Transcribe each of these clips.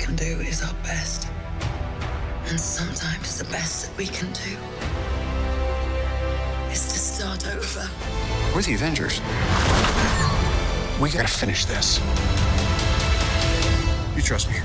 can do is our best. And sometimes the best that we can do is to start over. We're the Avengers. We gotta finish this. You trust me?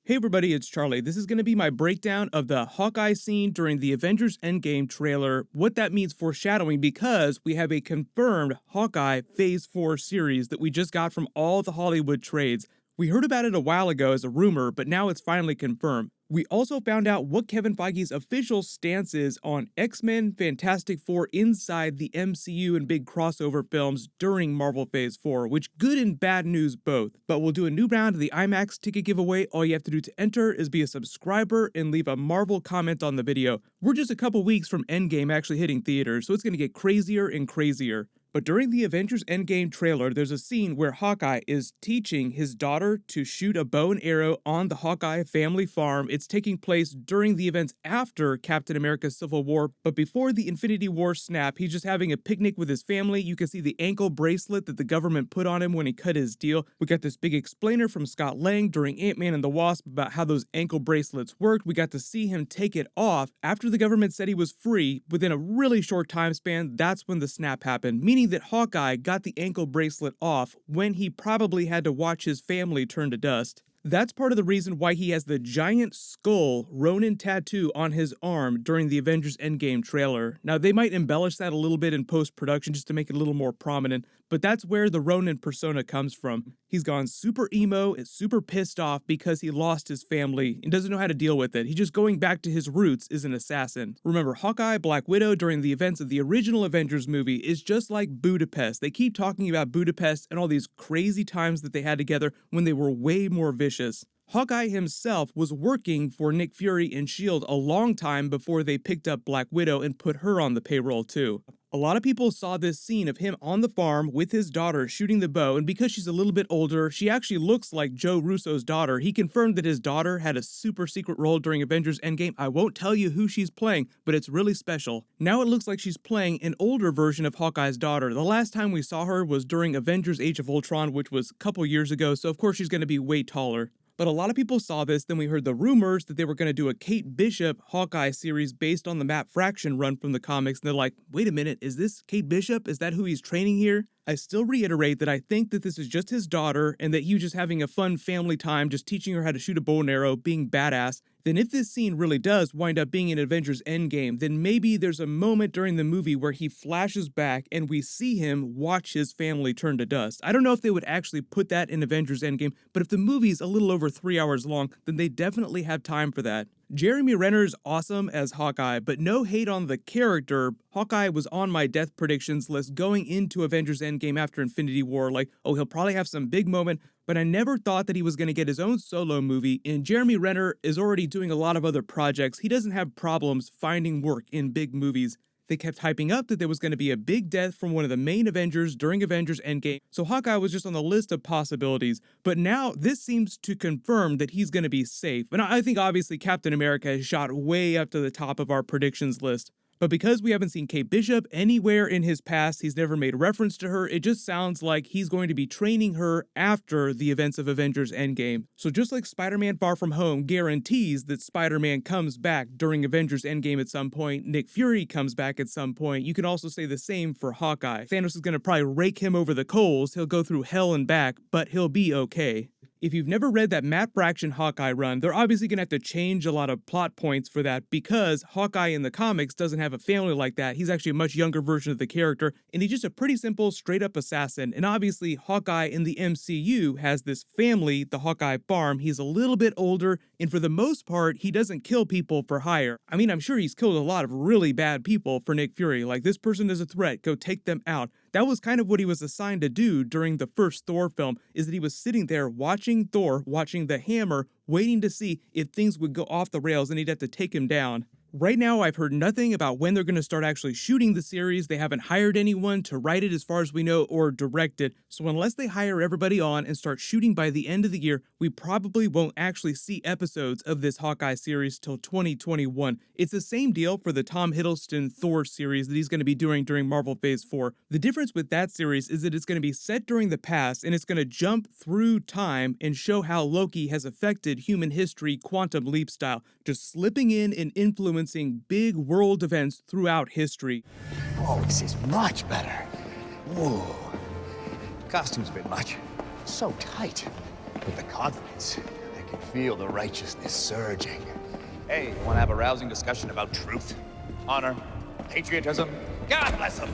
Hey everybody, it's Charlie. This is going to be my breakdown of the Hawkeye scene during the Avengers Endgame trailer, what that means foreshadowing, because we have a confirmed Hawkeye Phase 4 series that we just got from all the Hollywood trades. We heard about it a while ago as a rumor, but now it's finally confirmed. We also found out what Kevin Feige's official stance is on X-Men, Fantastic Four inside the MCU and big crossover films during Marvel Phase 4, which good and bad news both. But we'll do a new round of the IMAX ticket giveaway. All you have to do to enter is be a subscriber and leave a Marvel comment on the video. We're just a couple weeks from Endgame actually hitting theaters, so it's going to get crazier and crazier. But during the Avengers Endgame trailer, there's a scene where Hawkeye is teaching his daughter to shoot a bow and arrow on the Hawkeye family farm. It's taking place during the events after Captain America's Civil War, but before the Infinity War snap, he's just having a picnic with his family. You can see the ankle bracelet that the government put on him when he cut his deal. We got this big explainer from Scott Lang during Ant-Man and the Wasp about how those ankle bracelets worked. We got to see him take it off after the government said he was free. Within a really short time span, that's when the snap happened, meaning that Hawkeye got the ankle bracelet off when he probably had to watch his family turn to dust. That's part of the reason why he has the giant skull Ronin tattoo on his arm during the Avengers Endgame trailer. Now, they might embellish that a little bit in post-production just to make it a little more prominent, but that's where the Ronin persona comes from. He's gone super emo and super pissed off because he lost his family and doesn't know how to deal with it. He's just going back to his roots as an assassin. Remember, Hawkeye, Black Widow during the events of the original Avengers movie is just like Budapest. They keep talking about Budapest and all these crazy times that they had together when they were way more vicious. Hawkeye himself was working for Nick Fury and S.H.I.E.L.D. a long time before they picked up Black Widow and put her on the payroll too. A lot of people saw this scene of him on the farm with his daughter shooting the bow, and because she's a little bit older, she actually looks like Joe Russo's daughter. He confirmed that his daughter had a super secret role during Avengers Endgame. I won't tell you who she's playing, but it's really special. Now it looks like she's playing an older version of Hawkeye's daughter. The last time we saw her was during Avengers Age of Ultron, which was a couple years ago, so of course she's going to be way taller. But a lot of people saw this, then we heard the rumors that they were going to do a Kate Bishop Hawkeye series based on the Matt Fraction run from the comics, and they're like, wait a minute, is this Kate Bishop? Is that who he's training here? I still reiterate that I think that this is just his daughter and that he was just having a fun family time, just teaching her how to shoot a bow and arrow, being badass. Then if this scene really does wind up being in Avengers Endgame, then maybe there's a moment during the movie where he flashes back and we see him watch his family turn to dust. I don't know if they would actually put that in Avengers Endgame, but if the movie's a little over 3 hours long, then they definitely have time for that. Jeremy Renner's awesome as Hawkeye, but no hate on the character. Hawkeye was on my death predictions list going into Avengers Endgame after Infinity War, like, oh, he'll probably have some big moment, but I never thought that he was going to get his own solo movie, and Jeremy Renner is already doing a lot of other projects. He doesn't have problems finding work in big movies. They kept hyping up that there was going to be a big death from one of the main Avengers during Avengers Endgame, so Hawkeye was just on the list of possibilities. But now this seems to confirm that he's going to be safe. And I think obviously Captain America has shot way up to the top of our predictions list. But because we haven't seen Kate Bishop anywhere in his past, he's never made reference to her, it just sounds like he's going to be training her after the events of Avengers Endgame. So just like Spider-Man Far From Home guarantees that Spider-Man comes back during Avengers Endgame at some point, Nick Fury comes back at some point, you can also say the same for Hawkeye. Thanos is going to probably rake him over the coals, he'll go through hell and back, but he'll be okay. If you've never read that Matt Fraction Hawkeye run, they're obviously going to have to change a lot of plot points for that because Hawkeye in the comics doesn't have a family like that. He's actually a much younger version of the character, and he's just a pretty simple, straight-up assassin. And obviously, Hawkeye in the MCU has this family, the Hawkeye farm. He's a little bit older, and for the most part, he doesn't kill people for hire. I mean, I'm sure he's killed a lot of really bad people for Nick Fury. Like, this person is a threat, go take them out. That was kind of what he was assigned to do during the first Thor film, is that he was sitting there watching Thor, watching the hammer, waiting to see if things would go off the rails and he'd have to take him down. Right now, I've heard nothing about when they're going to start actually shooting the series. They haven't hired anyone to write it as far as we know or direct it. So unless they hire everybody on and start shooting by the end of the year, we probably won't actually see episodes of this Hawkeye series till 2021. It's the same deal for the Tom Hiddleston Thor series that he's going to be doing during Marvel Phase 4. The difference with that series is that it's going to be set during the past and it's going to jump through time and show how Loki has affected human history quantum leap style, just slipping in and influencing big world events throughout history. Oh, this is much better. Whoa. Costume's a bit much. So tight. With the confidence, I can feel the righteousness surging. Hey, you want to have a rousing discussion about truth, honor, patriotism? God bless them.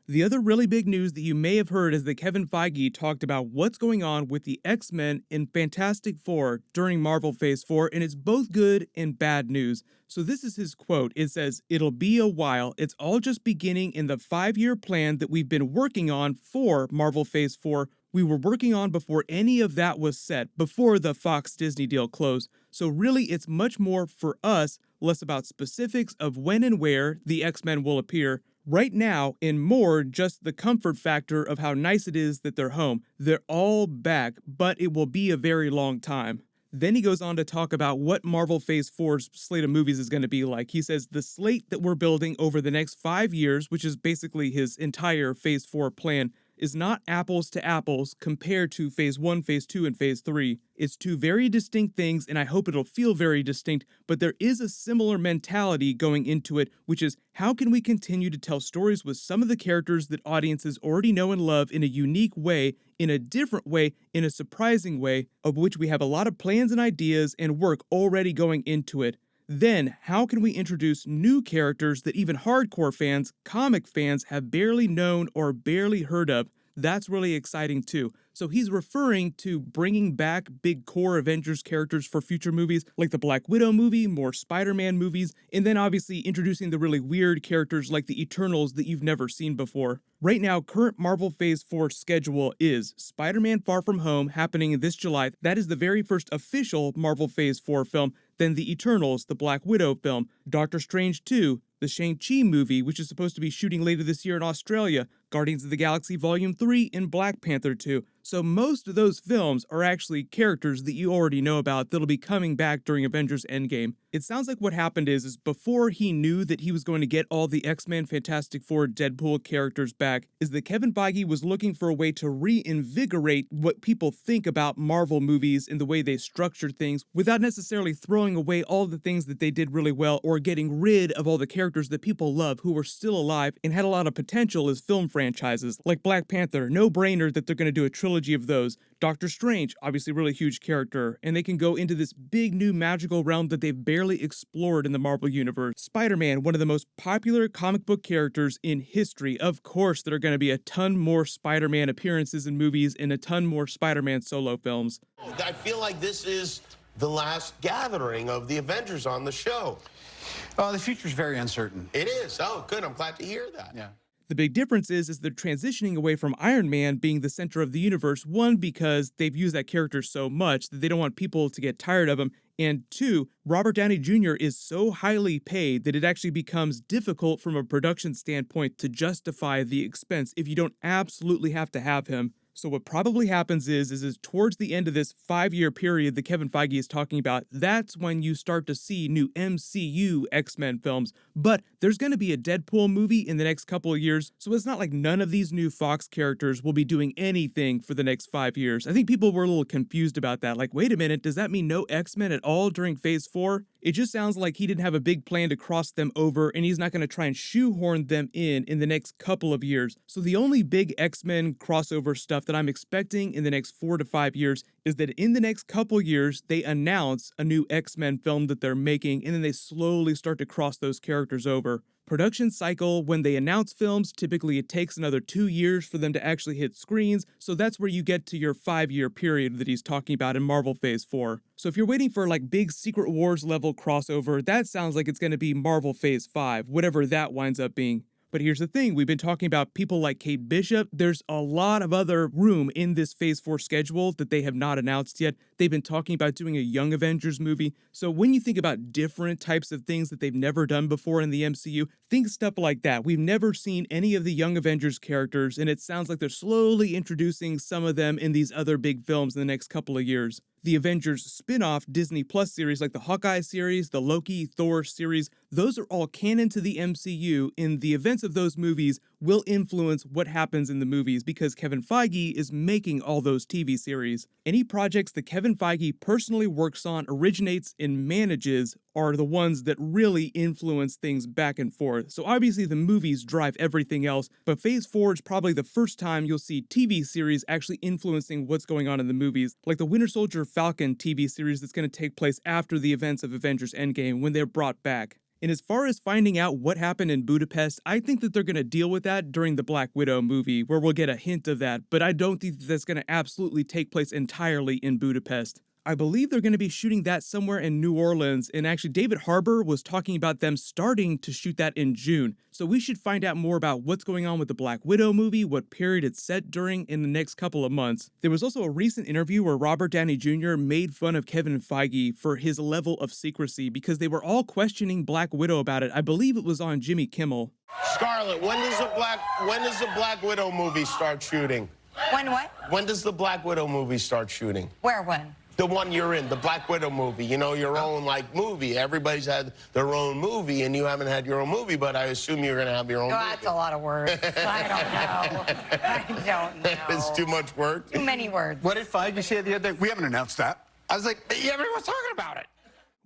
The other really big news that you may have heard is that Kevin Feige talked about what's going on with the X-Men and Fantastic Four during Marvel Phase 4, and it's both good and bad news. So this is his quote. It says, "It'll be a while. It's all just beginning in the 5-year plan that we've been working on for Marvel Phase 4. We were working on before any of that was set, before the Fox-Disney deal closed. So really, it's much more for us, less about specifics of when and where the X-Men will appear. Right now, and more just the comfort factor of how nice it is that they're home. They're all back, but it will be a very long time." Then he goes on to talk about what Marvel Phase 4's slate of movies is going to be like. He says the slate that we're building over the next 5 years, which is basically his entire Phase 4 plan, is not apples to apples compared to Phase 1, Phase 2, and Phase 3. It's two very distinct things, and I hope it'll feel very distinct, but there is a similar mentality going into it, which is how can we continue to tell stories with some of the characters that audiences already know and love in a unique way, in a different way, in a surprising way, of which we have a lot of plans and ideas and work already going into it. Then, how can we introduce new characters that even hardcore fans, comic fans, have barely known or barely heard of? That's really exciting too. So he's referring to bringing back big core Avengers characters for future movies, like the Black Widow movie, more Spider-Man movies, and then obviously introducing the really weird characters like the Eternals that you've never seen before. Right now, current Marvel Phase 4 schedule is Spider-Man Far From Home happening this July. That is the very first official Marvel Phase 4 film. Then the Eternals, the Black Widow film, Doctor Strange 2, the Shang-Chi movie, which is supposed to be shooting later this year in Australia, Guardians of the Galaxy Volume 3, and Black Panther 2. So most of those films are actually characters that you already know about that'll be coming back during Avengers Endgame. It sounds like what happened is before he knew that he was going to get all the X-Men, Fantastic Four, Deadpool characters back, is that Kevin Feige was looking for a way to reinvigorate what people think about Marvel movies and the way they structure things without necessarily throwing away all the things that they did really well or getting rid of all the characters that people love who were still alive and had a lot of potential as film franchises. Like Black Panther, no brainer that they're going to do a trilogy of those. Doctor Strange, obviously really huge character, and they can go into this big new magical realm that they've barely explored in the Marvel Universe. Spider-Man, one of the most popular comic book characters in history. Of course, there are going to be a ton more Spider-Man appearances in movies and a ton more Spider-Man solo films. I feel like this is the last gathering of the Avengers on the show. The future's very uncertain. It is. Oh, good. I'm glad to hear that. Yeah. The big difference is they're transitioning away from Iron Man being the center of the universe, one, because they've used that character so much that they don't want people to get tired of him, and two, Robert Downey Jr. is so highly paid that it actually becomes difficult from a production standpoint to justify the expense if you don't absolutely have to have him. So what probably happens is towards the end of this 5-year period that Kevin Feige is talking about, that's when you start to see new MCU X-Men films. But there's going to be a Deadpool movie in the next couple of years, so it's not like none of these new Fox characters will be doing anything for the next 5 years. I think people were a little confused about that. Like, wait a minute, does that mean no X-Men at all during Phase 4? It just sounds like he didn't have a big plan to cross them over, and he's not going to try and shoehorn them in the next couple of years. So the only big X-Men crossover stuff that I'm expecting in the next 4 to 5 years is that in the next couple years, they announce a new X-Men film that they're making, and then they slowly start to cross those characters over. Production cycle, when they announce films, typically it takes another 2 years for them to actually hit screens, so that's where you get to your 5-year period that he's talking about in Marvel Phase 4. So if you're waiting for like big Secret Wars level crossover, that sounds like it's going to be Marvel Phase 5, whatever that winds up being. But here's the thing, we've been talking about people like Kate Bishop. There's a lot of other room in this Phase 4 schedule that they have not announced yet. They've been talking about doing a Young Avengers movie. So when you think about different types of things that they've never done before in the MCU, think stuff like that. We've never seen any of the Young Avengers characters, and it sounds like they're slowly introducing some of them in these other big films in the next couple of years. The Avengers spin-off Disney Plus series like the Hawkeye series, the Loki, Thor series, those are all canon to the MCU, and the events of those movies will influence what happens in the movies because Kevin Feige is making all those TV series. Any projects that Kevin Feige personally works on, originates, and manages are the ones that really influence things back and forth. So obviously the movies drive everything else, but Phase 4 is probably the first time you'll see TV series actually influencing what's going on in the movies, like the Winter Soldier Falcon TV series that's going to take place after the events of Avengers Endgame when they're brought back. And as far as finding out what happened in Budapest, I think that they're going to deal with that during the Black Widow movie, where we'll get a hint of that, but I don't think that that's going to absolutely take place entirely in Budapest. I believe they're going to be shooting that somewhere in New Orleans, and actually David Harbour was talking about them starting to shoot that in June. So we should find out more about what's going on with the Black Widow movie, what period it's set during in the next couple of months. There was also a recent interview where Robert Downey Jr. made fun of Kevin Feige for his level of secrecy because they were all questioning Black Widow about it. I believe it was on Jimmy Kimmel. Scarlett, when does the Black Widow movie start shooting? When what? When does the Black Widow movie start shooting? Where when? The one you're in, the Black Widow movie. You know, your own, like, movie. Everybody's had their own movie, and you haven't had your own movie, but I assume you're going to have your own movie. That's a lot of words. I don't know. I don't know. It's too much work. Too many words. What did Feige say the other day? We haven't announced that. I was like, yeah, everyone's talking about it.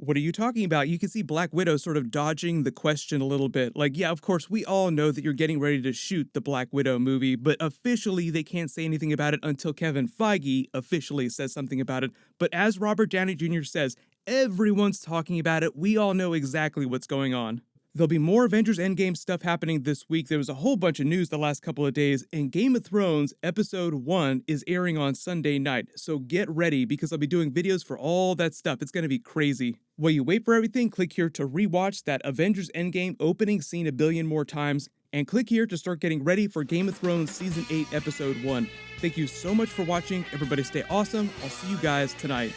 What are you talking about? You can see Black Widow sort of dodging the question a little bit. Like, yeah, of course, we all know that you're getting ready to shoot the Black Widow movie, but officially they can't say anything about it until Kevin Feige officially says something about it. But as Robert Downey Jr. says, everyone's talking about it. We all know exactly what's going on. There'll be more Avengers Endgame stuff happening this week. There was a whole bunch of news the last couple of days, and Game of Thrones Episode 1 is airing on Sunday night. So get ready, because I'll be doing videos for all that stuff. It's going to be crazy. While you wait for everything, click here to rewatch that Avengers Endgame opening scene a billion more times, and click here to start getting ready for Game of Thrones Season 8 Episode 1. Thank you so much for watching. Everybody stay awesome. I'll see you guys tonight.